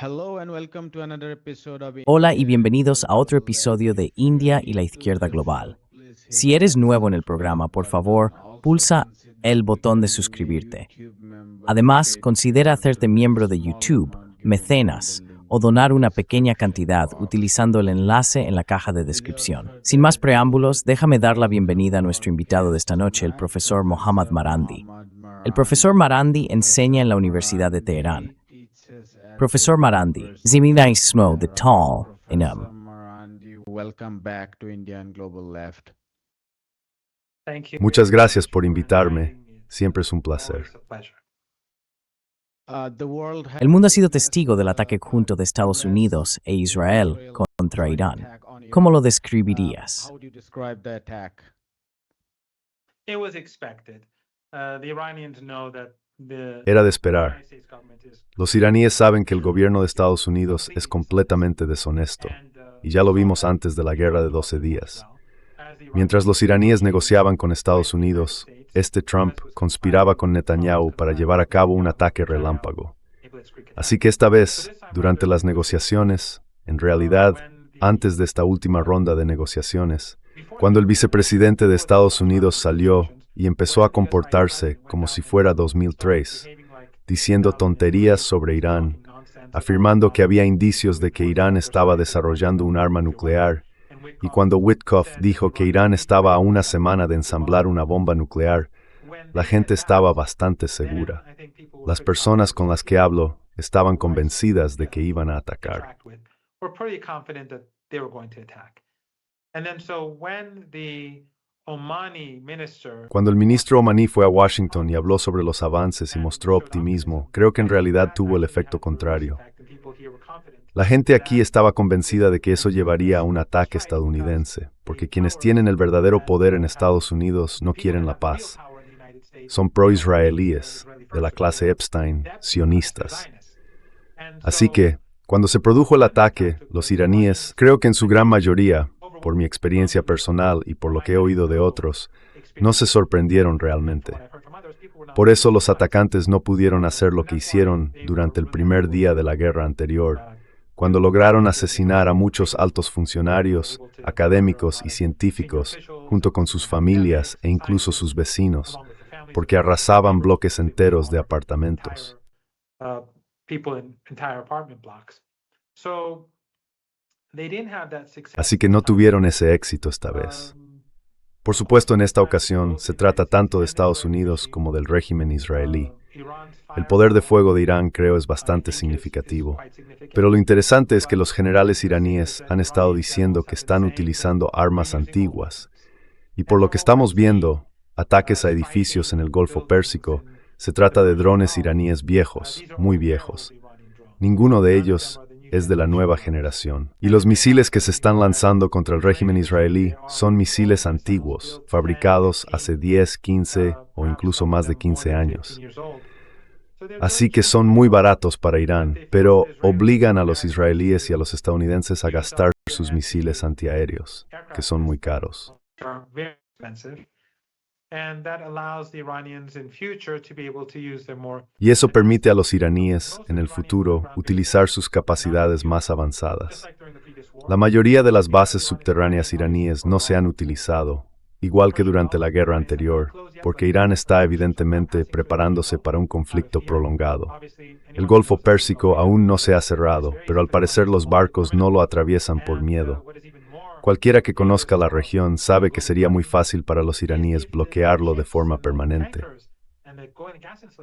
Hello and welcome to another episode of Hola y bienvenidos a otro episodio de India y la izquierda global. Si eres nuevo en el programa, por favor, pulsa el botón de suscribirte. Además, considera hacerte miembro de YouTube, mecenas o donar una pequeña cantidad utilizando el enlace en la caja de descripción. Sin más preámbulos, déjame dar la bienvenida a nuestro invitado de esta noche, el profesor Mohammad Marandi. El profesor Marandi enseña en la Universidad de Teherán. Profesor Marandi, Zimina Ismo de Tall, Welcome back to India and Global Left. Muchas gracias por invitarme. Siempre es un placer. El mundo ha sido testigo del ataque conjunto de Estados Unidos e Israel contra Irán. ¿Cómo lo describirías? How would you describe the attack? It was expected. The Iranians know that the Era de esperar. United States government is Los iraníes saben que el gobierno de Estados Unidos es completamente deshonesto, y ya lo vimos antes de la guerra de 12 días. Mientras los iraníes negociaban con Estados Unidos, Trump conspiraba con Netanyahu para llevar a cabo un ataque relámpago. Así que esta vez, durante las negociaciones, en realidad, antes de esta última ronda de negociaciones, cuando el vicepresidente de Estados Unidos salió y empezó a comportarse como si fuera 2003, diciendo tonterías sobre Irán, afirmando que había indicios de que Irán estaba desarrollando un arma nuclear, y cuando Witkoff dijo que Irán estaba a una semana de ensamblar una bomba nuclear, la gente estaba bastante segura. Las personas con las que hablo estaban convencidas de que iban a atacar. were pretty confident that they were going to attack. And then so when the Omani minister Cuando el ministro omaní fue a Washington y habló sobre los avances y mostró optimismo, creo que en realidad tuvo el efecto contrario. La gente aquí estaba convencida de que eso llevaría a un ataque estadounidense, porque quienes tienen el verdadero poder en Estados Unidos no quieren la paz. Son pro-israelíes, de la clase Epstein, sionistas. Así que, cuando se produjo el ataque, los iraníes, creo que en su gran mayoría, por mi experiencia personal y por lo que he oído de otros, no se sorprendieron realmente. Por eso los atacantes no pudieron hacer lo que hicieron durante el primer día de la guerra anterior, cuando lograron asesinar a muchos altos funcionarios, académicos y científicos, junto con sus familias e incluso sus vecinos, porque arrasaban bloques enteros de apartamentos. people in entire apartment blocks. So they didn't have that success. Así que no tuvieron ese éxito esta vez. Por supuesto, en esta ocasión se trata tanto de Estados Unidos como del régimen israelí. El poder de fuego de Irán creo es bastante significativo. Pero lo interesante es que los generales iraníes han estado diciendo que están utilizando armas antiguas. Y por lo que estamos viendo, ataques a edificios en el Golfo Pérsico, se trata de drones iraníes viejos, muy viejos. Ninguno de ellos es de la nueva generación. Y los misiles que se están lanzando contra el régimen israelí son misiles antiguos, fabricados hace 10, 15 o incluso más de 15 años. Así que son muy baratos para Irán, pero obligan a los israelíes y a los estadounidenses a gastar sus misiles antiaéreos, que son muy caros. Are very expensive. And that allows the Iranians in future to be able to use their more Y eso permite a los iraníes, en el futuro, utilizar sus capacidades más avanzadas. La mayoría de las bases subterráneas iraníes no se han utilizado, igual que durante la guerra anterior, porque Irán está evidentemente preparándose para un conflicto prolongado. El Golfo Pérsico aún no se ha cerrado, pero al parecer los barcos no lo atraviesan por miedo. Cualquiera que conozca la región sabe que sería muy fácil para los iraníes bloquearlo de forma permanente.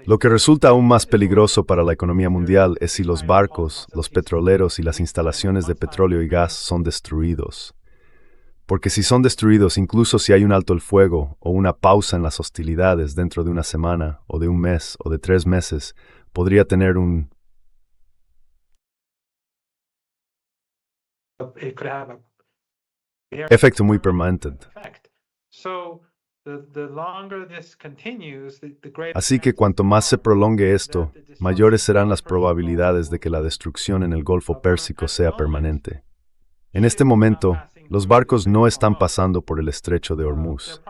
Lo que resulta aún más peligroso para la economía mundial es si los barcos, los petroleros y las instalaciones de petróleo y gas son destruidos. Porque si son destruidos, incluso si hay un alto el fuego o una pausa en las hostilidades dentro de una semana o de un mes o de 3 meses, podría tener un it could have a efecto muy permanente. effect. So the longer this continues, the greater Así que cuanto más se prolongue esto, mayores serán las probabilidades de que la destrucción en el Golfo Pérsico sea permanente. En este momento, los barcos no están pasando por el estrecho de Hormuz.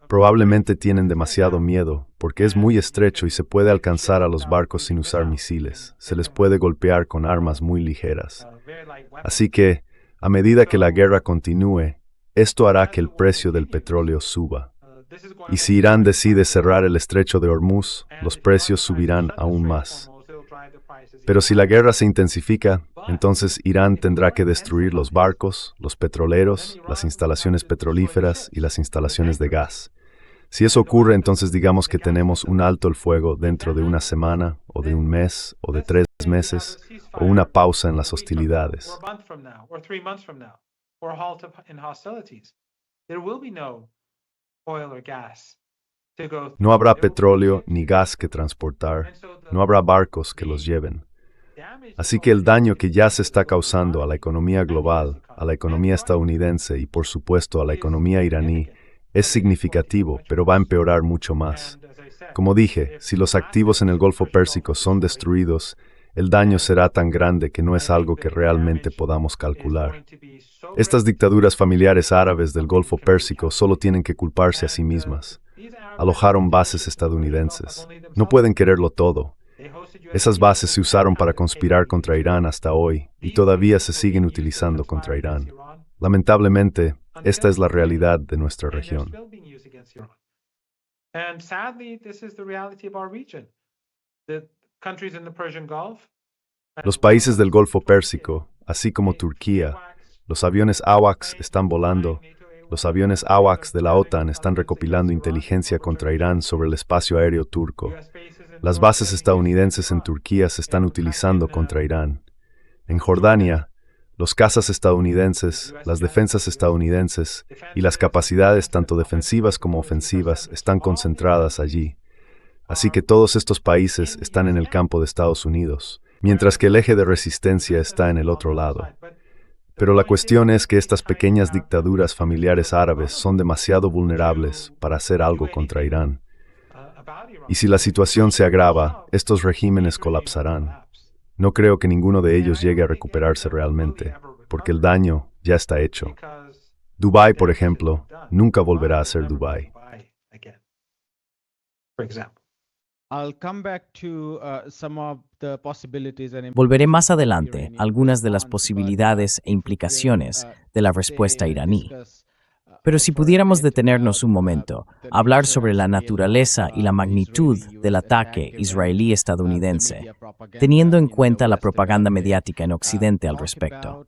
Probablemente tienen demasiado miedo, porque es muy estrecho y se puede alcanzar a los barcos sin usar misiles. Se les puede golpear con armas muy ligeras. Así que, a medida que la guerra continúe, esto hará que el precio del petróleo suba. Y si Irán decide cerrar el estrecho de Hormuz, los precios subirán aún más. Pero si la guerra se intensifica, entonces Irán tendrá que destruir los barcos, los petroleros, las instalaciones petrolíferas y las instalaciones de gas. Si eso ocurre, entonces digamos que tenemos un alto el fuego dentro de una semana, o de un mes, o de 3 meses, o una pausa en las hostilidades. No habrá petróleo ni gas que transportar, no habrá barcos que los lleven. Así que el daño que ya se está causando a la economía global, a la economía estadounidense y por supuesto a la economía iraní es significativo, pero va a empeorar mucho más. Como dije, si los activos en el Golfo Pérsico son destruidos, el daño será tan grande que no es algo que realmente podamos calcular. Estas dictaduras familiares árabes del Golfo Pérsico solo tienen que culparse a sí mismas. Alojaron bases estadounidenses. No pueden quererlo todo. Esas bases se usaron para conspirar contra Irán hasta hoy y todavía se siguen utilizando contra Irán. Lamentablemente, esta es la realidad de nuestra región. Los países del Golfo Pérsico, así como Turquía, los aviones AWACS están volando. Los aviones AWACS de la OTAN están recopilando inteligencia contra Irán sobre el espacio aéreo turco. Las bases estadounidenses en Turquía se están utilizando contra Irán. En Jordania, los cazas estadounidenses, las defensas estadounidenses y las capacidades tanto defensivas como ofensivas están concentradas allí. Así que todos estos países están en el campo de Estados Unidos, mientras que el eje de resistencia está en el otro lado. Pero la cuestión es que estas pequeñas dictaduras familiares árabes son demasiado vulnerables para hacer algo contra Irán. Y si la situación se agrava, estos regímenes colapsarán. No creo que ninguno de ellos llegue a recuperarse realmente, porque el daño ya está hecho. Dubái, por ejemplo, nunca volverá a ser Dubái. Volveré más adelante a algunas de las posibilidades e implicaciones de la respuesta iraní. Pero si pudiéramos detenernos un momento a hablar sobre la naturaleza y la magnitud del ataque israelí-estadounidense, teniendo en cuenta la propaganda mediática en Occidente al respecto.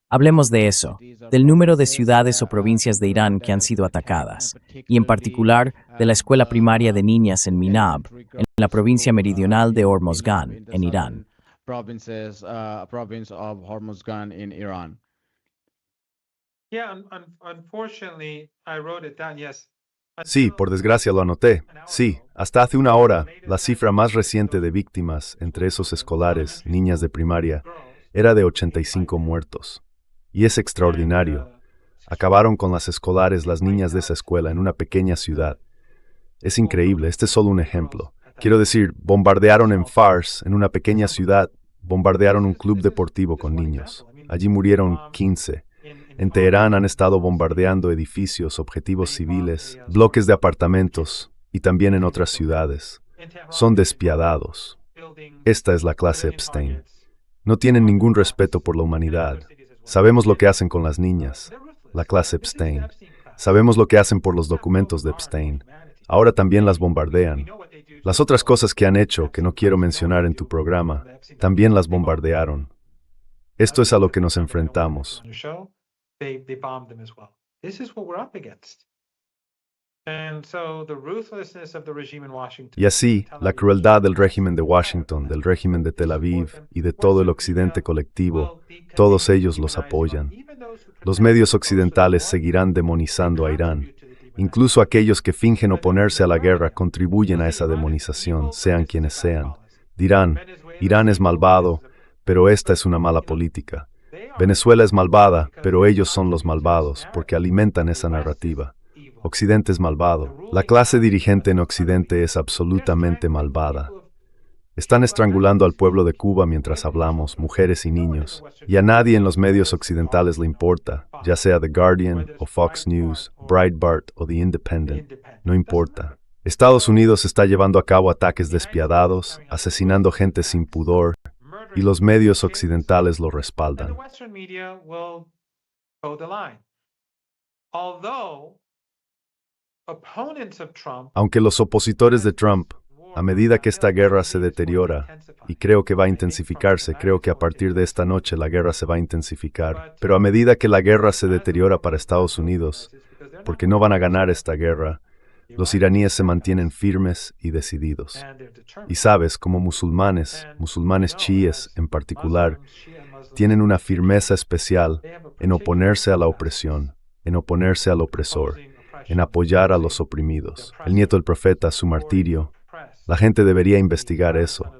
Hablemos de eso, del número de ciudades o provincias de Irán que han sido atacadas, y en particular de la escuela primaria de niñas en Minab, en la provincia meridional de Hormozgan, en Irán. Sí, por desgracia lo anoté. Sí, hasta hace una hora, la cifra más reciente de víctimas entre esos escolares, niñas de primaria, era de 85 muertos. Y es extraordinario. Acabaron con las escolares, las niñas de esa escuela, en una pequeña ciudad. Es increíble, este es solo un ejemplo. Quiero decir, bombardearon en Fars, en una pequeña ciudad, bombardearon un club deportivo con niños. Allí murieron 15. En Teherán han estado bombardeando edificios, objetivos civiles, bloques de apartamentos, y también en otras ciudades. Son despiadados. Esta es la clase Epstein. No tienen ningún respeto por la humanidad. Sabemos lo que hacen con las niñas, la clase Epstein. Sabemos lo que hacen por los documentos de Epstein. Ahora también las bombardean. Las otras cosas que han hecho, que no quiero mencionar en tu programa, también las bombardearon. Esto es a lo que nos enfrentamos. Y así, la crueldad del régimen de Washington, del régimen de Tel Aviv y de todo el occidente colectivo, todos ellos los apoyan. Los medios occidentales seguirán demonizando a Irán. Incluso aquellos que fingen oponerse a la guerra contribuyen a esa demonización, sean quienes sean. Dirán, Irán es malvado, pero esta es una mala política. Venezuela es malvada, pero ellos son los malvados, porque alimentan esa narrativa. Occidente es malvado. La clase dirigente en Occidente es absolutamente malvada. Están estrangulando al pueblo de Cuba mientras hablamos, mujeres y niños. Y a nadie en los medios occidentales le importa. ya sea The Guardian o Fox News, Breitbart o The Independent, no importa. Estados Unidos está llevando a cabo ataques despiadados, asesinando gente sin pudor, y los medios occidentales lo respaldan. Aunque los opositores de Trump, a medida que esta guerra se deteriora, y creo que va a intensificarse, creo que a partir de esta noche la guerra se va a intensificar, pero a medida que la guerra se deteriora para Estados Unidos, porque no van a ganar esta guerra, los iraníes se mantienen firmes y decididos. Y sabes, como musulmanes chiíes en particular, tienen una firmeza especial en oponerse a la opresión, en oponerse al opresor, en apoyar a los oprimidos. El nieto del profeta, su martirio. La gente debería investigar eso.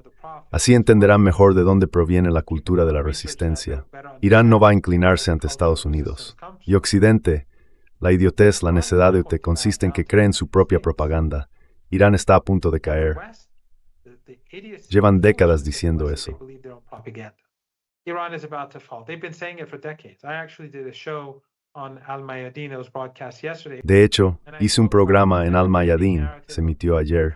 Así entenderán mejor de dónde proviene la cultura de la resistencia. Irán no va a inclinarse ante Estados Unidos. Y Occidente, la idiotez, la necedad de consiste en que cree en su propia propaganda. Irán está a punto de caer. Llevan décadas diciendo eso. Iran is about to fall. They've been saying it for decades. I actually did a show on Al Mayadeen's broadcast yesterday. De hecho, hice un programa en Al Mayadeen, se emitió ayer,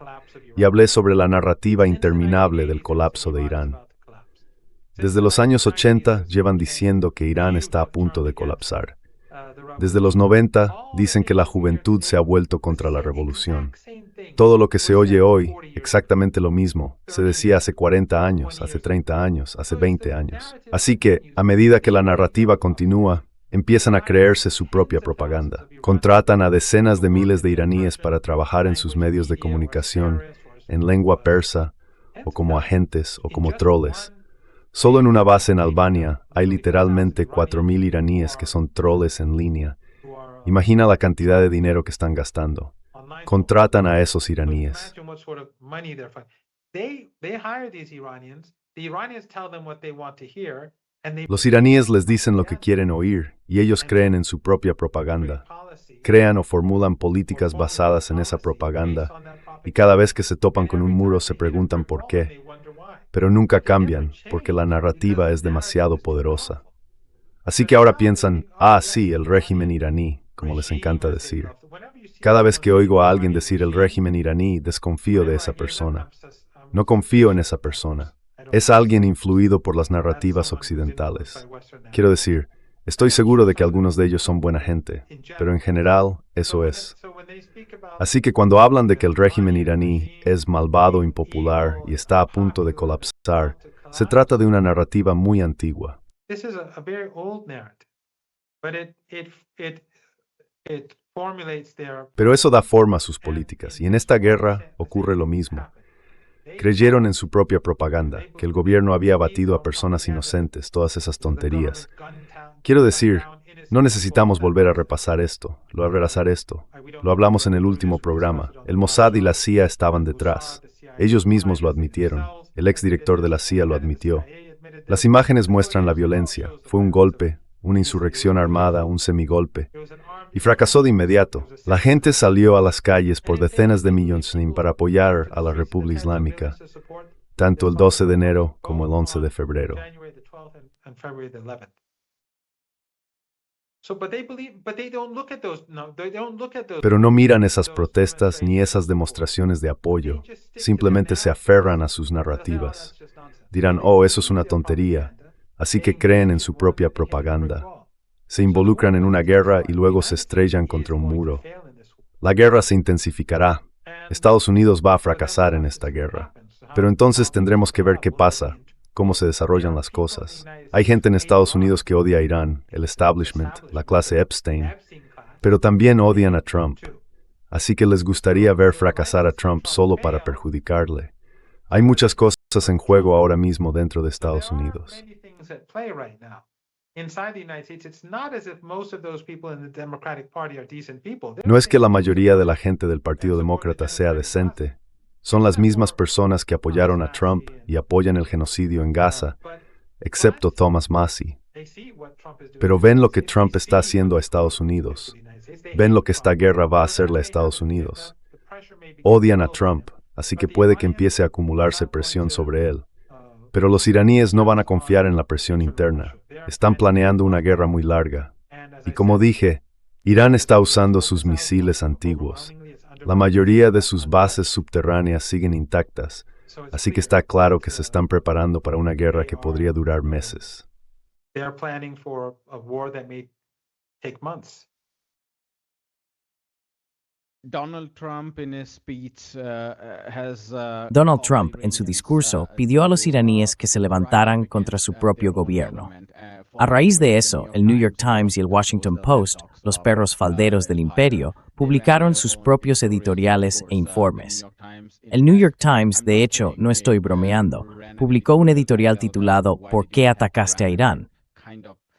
y hablé sobre la narrativa interminable del colapso de Irán. Desde los años 80 llevan diciendo que Irán está a punto de colapsar. Desde los 90 dicen que la juventud se ha vuelto contra la revolución. Todo lo que se oye hoy, exactamente lo mismo, se decía hace 40 años, hace 30 años, hace 20 años. Así que, a medida que la narrativa continúa, empiezan a creerse su propia propaganda. Contratan a decenas de miles de iraníes para trabajar en sus medios de comunicación, en lengua persa, o como agentes, o como troles. Solo en una base en Albania hay literalmente 4.000 iraníes que son troles en línea. Imagina la cantidad de dinero que están gastando. Contratan a esos iraníes. Los iraníes les dicen lo que quieren oír y ellos creen en su propia propaganda. Crean o formulan políticas basadas en esa propaganda y cada vez que se topan con un muro se preguntan por qué. Pero nunca cambian porque la narrativa es demasiado poderosa. Así que ahora piensan, sí, el régimen iraní, como les encanta decir. Cada vez que oigo a alguien decir el régimen iraní, desconfío de esa persona. No confío en esa persona. Es alguien influido por las narrativas occidentales. Quiero decir, estoy seguro de que algunos de ellos son buena gente, pero en general, eso es. Así que cuando hablan de que el régimen iraní es malvado, impopular y está a punto de colapsar, se trata de una narrativa muy antigua. Pero eso da forma a sus políticas, y en esta guerra ocurre lo mismo. Creyeron en su propia propaganda, que el gobierno había abatido a personas inocentes, todas esas tonterías. Quiero decir, no necesitamos volver a repasar esto. Lo hablamos en el último programa. El Mossad y la CIA estaban detrás. Ellos mismos lo admitieron. El exdirector de la CIA lo admitió. Las imágenes muestran la violencia. Fue un golpe, una insurrección armada, un semigolpe. Y fracasó de inmediato. La gente salió a las calles por decenas de millones para apoyar a la República Islámica, tanto el 12 de enero como el 11 de febrero. Pero no miran esas protestas ni esas demostraciones de apoyo, simplemente se aferran a sus narrativas. Dirán, eso es una tontería, así que creen en su propia propaganda. Se involucran en una guerra y luego se estrellan contra un muro. La guerra se intensificará. Estados Unidos va a fracasar en esta guerra. Pero entonces tendremos que ver qué pasa, cómo se desarrollan las cosas. Hay gente en Estados Unidos que odia a Irán, el establishment, la clase Epstein, pero también odian a Trump. Así que les gustaría ver fracasar a Trump solo para perjudicarle. Hay muchas cosas en juego ahora mismo dentro de Estados Unidos. No es que la mayoría de la gente del Partido Demócrata sea decente. Son las mismas personas que apoyaron a Trump y apoyan el genocidio en Gaza, excepto Thomas Massie. Pero ven lo que Trump está haciendo a Estados Unidos. Ven lo que esta guerra va a hacerle a Estados Unidos. Odian a Trump, así que puede que empiece a acumularse presión sobre él. Pero los iraníes no van a confiar en la presión interna. Están planeando una guerra muy larga. Y como dije, Irán está usando sus misiles antiguos. La mayoría de sus bases subterráneas siguen intactas, así que está claro que se están preparando para una guerra que podría durar meses. They are planning for a war that may take months. Donald Trump Donald Trump, en su discurso, pidió a los iraníes que se levantaran contra su propio gobierno. A raíz de eso, el New York Times y el Washington Post, los perros falderos del imperio, publicaron sus propios editoriales e informes. El New York Times, de hecho, no estoy bromeando, publicó un editorial titulado ¿Por qué atacaste a Irán?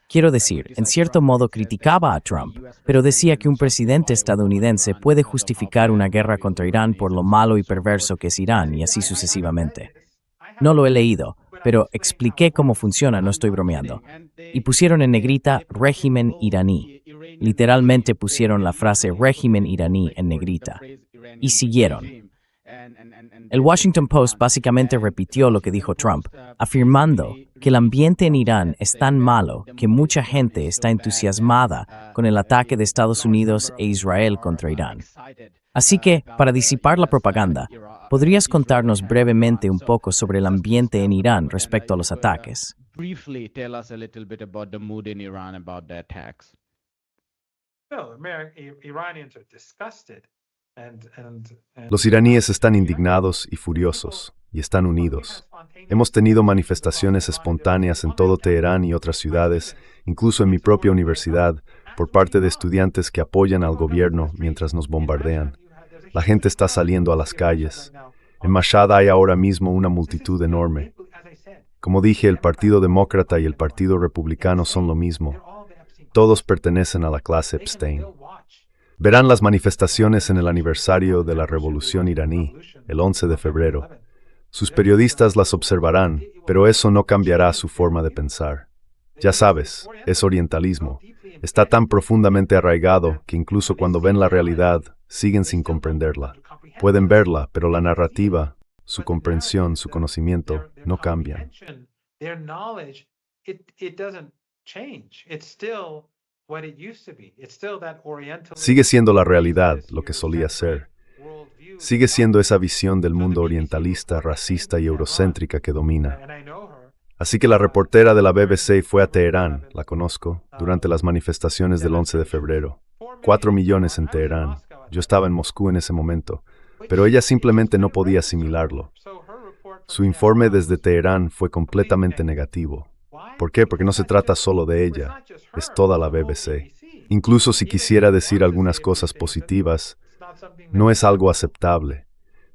Quiero decir, en cierto modo criticaba a Trump, pero decía que un presidente estadounidense puede justificar una guerra contra Irán por lo malo y perverso que es Irán y así sucesivamente. No lo he leído, pero expliqué cómo funciona, no estoy bromeando. Y pusieron en negrita régimen iraní. Literalmente pusieron la frase régimen iraní en negrita. Y siguieron. El Washington Post básicamente repitió lo que dijo Trump, afirmando que el ambiente en Irán es tan malo que mucha gente está entusiasmada con el ataque de Estados Unidos e Israel contra Irán. Así que, para disipar la propaganda, ¿podrías contarnos brevemente un poco sobre el ambiente en Irán respecto a los ataques? Briefly tell us a little bit about the mood in Iran about the attacks. No, Iranians are disgusted. Los iraníes están indignados y furiosos, y están unidos. Hemos tenido manifestaciones espontáneas en todo Teherán y otras ciudades, incluso en mi propia universidad, por parte de estudiantes que apoyan al gobierno mientras nos bombardean. La gente está saliendo a las calles. En Mashhad hay ahora mismo una multitud enorme. Como dije, el Partido Demócrata y el Partido Republicano son lo mismo. Todos pertenecen a la clase Epstein. Verán las manifestaciones en el aniversario de la Revolución iraní, el 11 de febrero. Sus periodistas las observarán, pero eso no cambiará su forma de pensar. Ya sabes, es orientalismo. Está tan profundamente arraigado que incluso cuando ven la realidad, siguen sin comprenderla. Pueden verla, pero la narrativa, su comprensión, su conocimiento, no cambian. Sigue siendo la realidad lo que solía ser. Sigue siendo esa visión del mundo orientalista, racista y eurocéntrica que domina. Así que la reportera de la BBC fue a Teherán, la conozco, durante las manifestaciones del 11 de febrero. 4 millones en Teherán. Yo estaba en Moscú en ese momento, pero ella simplemente no podía asimilarlo. Su informe desde Teherán fue completamente negativo. ¿Por qué? Porque no se trata solo de ella, es toda la BBC. Incluso si quisiera decir algunas cosas positivas, no es algo aceptable.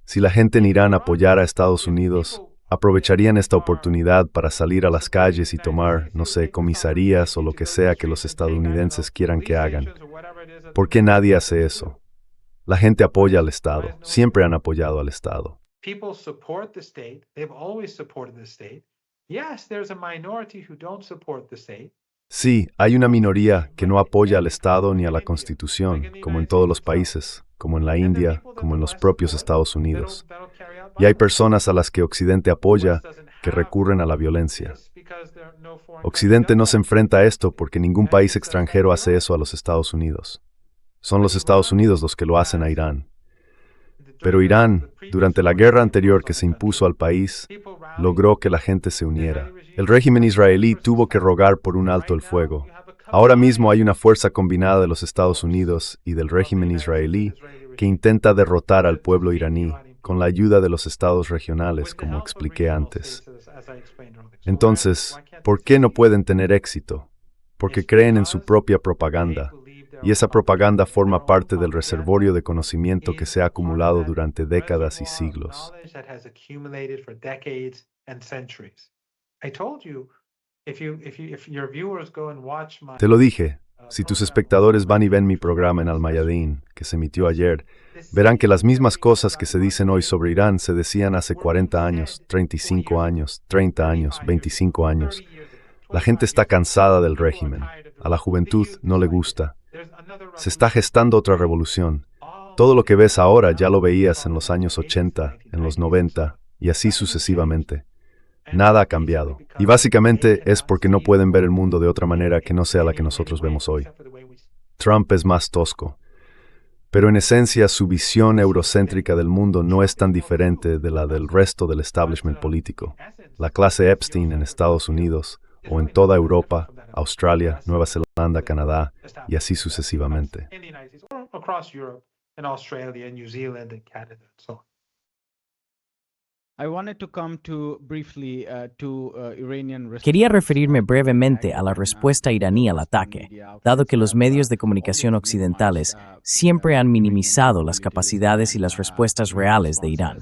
Si la gente en Irán apoyara a Estados Unidos, aprovecharían esta oportunidad para salir a las calles y tomar, no sé, comisarías o lo que sea que los estadounidenses quieran que hagan. ¿Por qué nadie hace eso? La gente apoya al Estado, siempre han apoyado al Estado. Sí, hay una minoría que no apoya al Estado ni a la Constitución, como en todos los países, como en la India, como en los propios Estados Unidos. Y hay personas a las que Occidente apoya que recurren a la violencia. Occidente no se enfrenta a esto porque ningún país extranjero hace eso a los Estados Unidos. Son los Estados Unidos los que lo hacen a Irán. Pero Irán, durante la guerra anterior que se impuso al país, logró que la gente se uniera. El régimen israelí tuvo que rogar por un alto el fuego. Ahora mismo hay una fuerza combinada de los Estados Unidos y del régimen israelí que intenta derrotar al pueblo iraní con la ayuda de los estados regionales, como expliqué antes. Entonces, ¿por qué no pueden tener éxito? Porque creen en su propia propaganda. Y esa propaganda forma parte del reservorio de conocimiento que se ha acumulado durante décadas y siglos. Te lo dije, si tus espectadores van y ven mi programa en Al Mayadeen, que se emitió ayer, verán que las mismas cosas que se dicen hoy sobre Irán se decían hace 40 años, 35 años, 30 años, 25 años. La gente está cansada del régimen. A la juventud no le gusta. Se está gestando otra revolución. Todo lo que ves ahora ya lo veías en los años 80, en los 90, y así sucesivamente. Nada ha cambiado. Y básicamente es porque no pueden ver el mundo de otra manera que no sea la que nosotros vemos hoy. Trump es más tosco. Pero en esencia su visión eurocéntrica del mundo no es tan diferente de la del resto del establishment político. La clase Epstein en Estados Unidos o en toda Europa, Australia, Nueva Zelanda, Canadá y así sucesivamente. Across Europe and Australia and New Zealand and Canada and so on. I wanted to come to briefly to Iranian Quería referirme brevemente a la respuesta iraní al ataque, dado que los medios de comunicación occidentales siempre han minimizado las capacidades y las respuestas reales de Irán.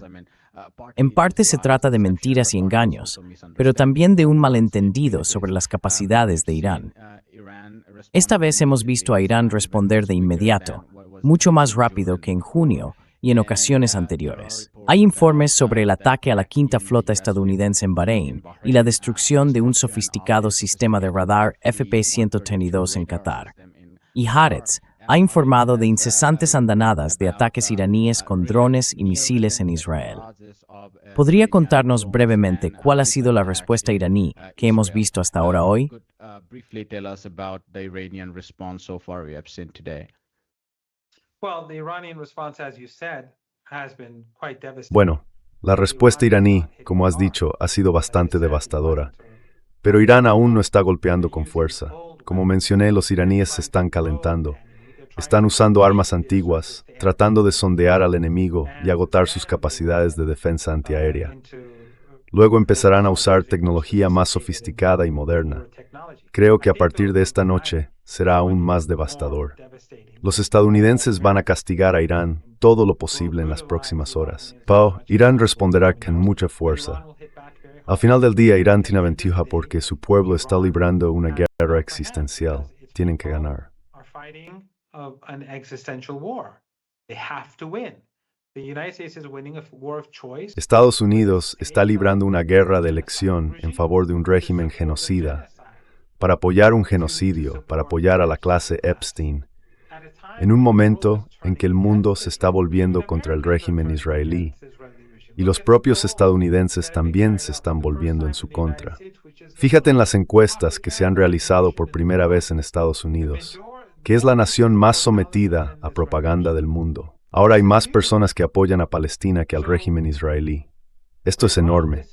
En parte se trata de mentiras y engaños, pero también de un malentendido sobre las capacidades de Irán. Esta vez hemos visto a Irán responder de inmediato, mucho más rápido que en junio y en ocasiones anteriores. Hay informes sobre el ataque a la quinta flota estadounidense en Bahrein y la destrucción de un sofisticado sistema de radar FP-132 en Qatar. Y Haaretz ha informado de incesantes andanadas de ataques iraníes con drones y misiles en Israel. ¿Podría contarnos brevemente cuál ha sido la respuesta iraní que hemos visto hasta ahora hoy? Briefly tell us about the Iranian response so far we have seen today. Well, the Iranian response, as you said, has been quite devastating. Bueno, la respuesta iraní, como has dicho, ha sido bastante devastadora. Pero Irán aún no está golpeando con fuerza. Como mencioné, los iraníes se están calentando. Están usando armas antiguas, tratando de sondear al enemigo y agotar sus capacidades de defensa antiaérea. Luego empezarán a usar tecnología más sofisticada y moderna. Creo que a partir de esta noche será aún más devastador. Los estadounidenses van a castigar a Irán todo lo posible en las próximas horas. Irán responderá con mucha fuerza. Al final del día, Irán tiene ventaja porque su pueblo está librando una guerra existencial. Tienen que ganar. Estados Unidos está librando una guerra de elección en favor de un régimen genocida, para apoyar un genocidio, para apoyar a la clase Epstein, en un momento en que el mundo se está volviendo contra el régimen israelí, y los propios estadounidenses también se están volviendo en su contra. Fíjate en las encuestas que se han realizado por primera vez en Estados Unidos, que es la nación más sometida a propaganda del mundo. Ahora hay más personas que apoyan a Palestina que al régimen israelí. Esto es enorme.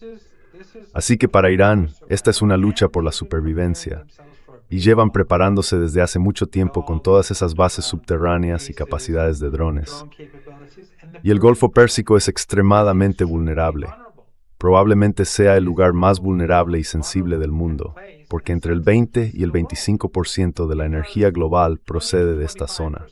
Así que para Irán, esta es una lucha por la supervivencia, y llevan preparándose desde hace mucho tiempo con todas esas bases subterráneas y capacidades de drones. Y el Golfo Pérsico es extremadamente vulnerable. Probablemente sea el lugar más vulnerable y sensible del mundo, porque entre el 20 y el 25% de la energía global procede de esta zona.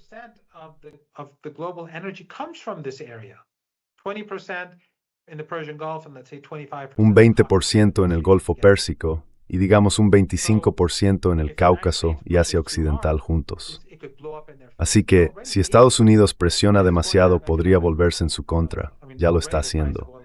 Un 20% en el Golfo Pérsico y digamos un 25% en el Cáucaso y Asia Occidental juntos. Así que, si Estados Unidos presiona demasiado, podría volverse en su contra. Ya lo está haciendo.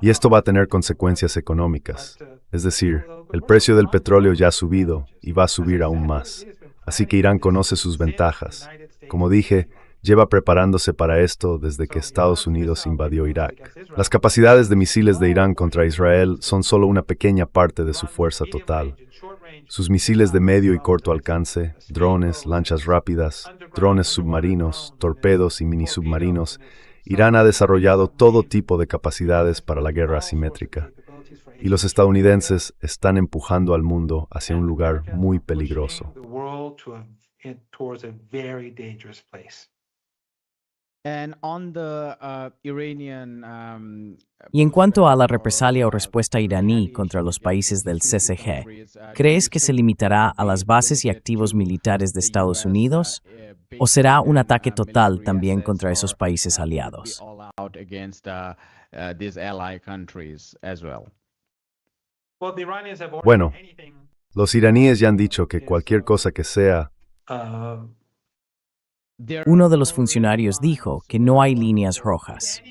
Y esto va a tener consecuencias económicas. Es decir, el precio del petróleo ya ha subido y va a subir aún más. Así que Irán conoce sus ventajas. Como dije, lleva preparándose para esto desde que Estados Unidos invadió Irak. Las capacidades de misiles de Irán contra Israel son solo una pequeña parte de su fuerza total. Sus misiles de medio y corto alcance, drones, lanchas rápidas, drones submarinos, torpedos y minisubmarinos, Irán ha desarrollado todo tipo de capacidades para la guerra asimétrica. Y los estadounidenses están empujando al mundo hacia un lugar muy peligroso. Y en cuanto a la represalia o respuesta iraní contra los países del CCG, ¿crees que se limitará a las bases y activos militares de Estados Unidos? ¿O será un ataque total también contra esos países aliados? Bueno, los iraníes ya han dicho que cualquier cosa que sea. Uno de los funcionarios dijo que no hay líneas rojas.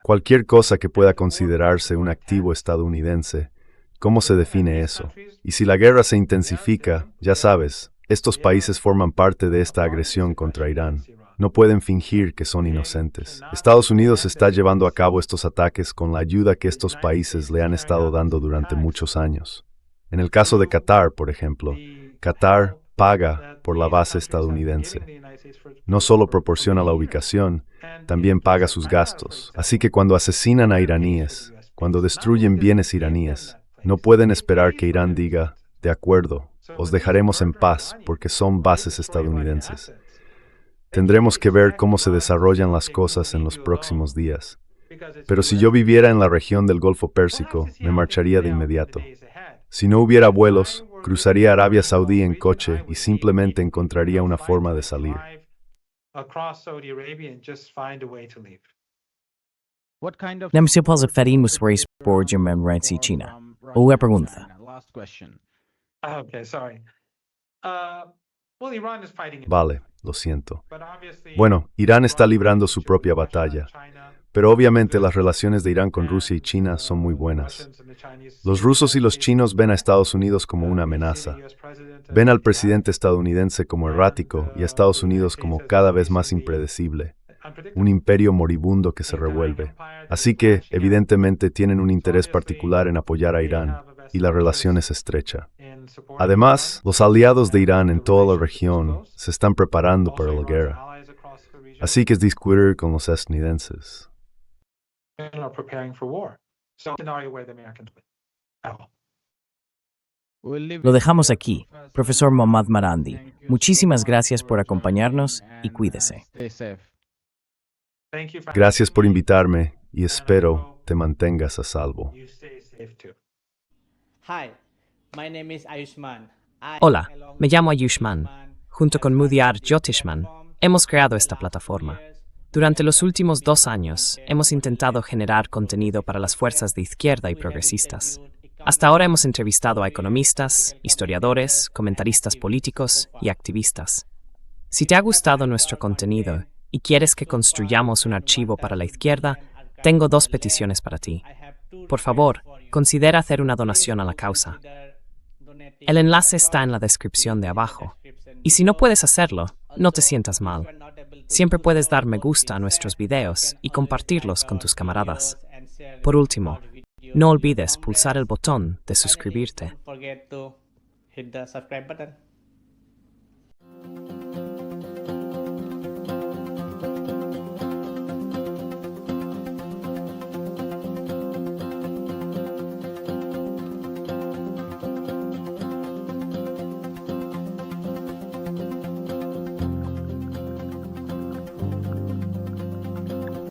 Cualquier cosa que pueda considerarse un activo estadounidense, ¿cómo se define eso? Y si la guerra se intensifica, ya sabes, estos países forman parte de esta agresión contra Irán. No pueden fingir que son inocentes. Estados Unidos está llevando a cabo estos ataques con la ayuda que estos países le han estado dando durante muchos años. En el caso de Qatar, por ejemplo, Qatar paga por la base estadounidense. No solo proporciona la ubicación, también paga sus gastos. Así que cuando asesinan a iraníes, cuando destruyen bienes iraníes, no pueden esperar que Irán diga, de acuerdo, os dejaremos en paz porque son bases estadounidenses. Tendremos que ver cómo se desarrollan las cosas en los próximos días. Pero si yo viviera en la región del Golfo Pérsico, me marcharía de inmediato. Si no hubiera vuelos, cruzaría Arabia Saudí en coche y simplemente encontraría una forma de salir. Na Monsieur Paul Muswaris por Memorize China. Una pregunta. Last question. Okay, sorry. Well, Iran is fighting it, Vale, lo siento. but obviously, Bueno, Irán está librando su propia batalla, pero obviamente las relaciones de Irán con Rusia y China son muy buenas. Los rusos y los chinos ven a Estados Unidos como una amenaza. Ven al presidente estadounidense como errático y a Estados Unidos como cada vez más impredecible, un imperio moribundo que se revuelve. Así que, evidentemente, tienen un interés particular en apoyar a Irán, y la relación es estrecha. Además, los aliados de Irán en toda la región se están preparando para la guerra. Así que es discutir con los estadounidenses. are preparing for war. So, scenario where the Americans win. At all. Lo dejamos aquí. Profesor Mohammad Marandi, muchísimas gracias por acompañarnos y cuídese. Stay safe. Thank you for Gracias por invitarme y espero te mantengas a salvo. you stay safe too. Hi, my name is Ayushman. Hola, me llamo Ayushman. Junto con Mudiar Jyotishman, hemos creado esta plataforma. Durante los últimos 2 años, hemos intentado generar contenido para las fuerzas de izquierda y progresistas. Hasta ahora hemos entrevistado a economistas, historiadores, comentaristas políticos y activistas. Si te ha gustado nuestro contenido y quieres que construyamos un archivo para la izquierda, tengo 2 peticiones para ti. Por favor, considera hacer una donación a la causa. El enlace está en la descripción de abajo. Y si no puedes hacerlo, no te sientas mal. Siempre puedes dar me gusta a nuestros videos y compartirlos con tus camaradas. Por último, no olvides pulsar el botón de suscribirte. Don't forget to hit the subscribe button.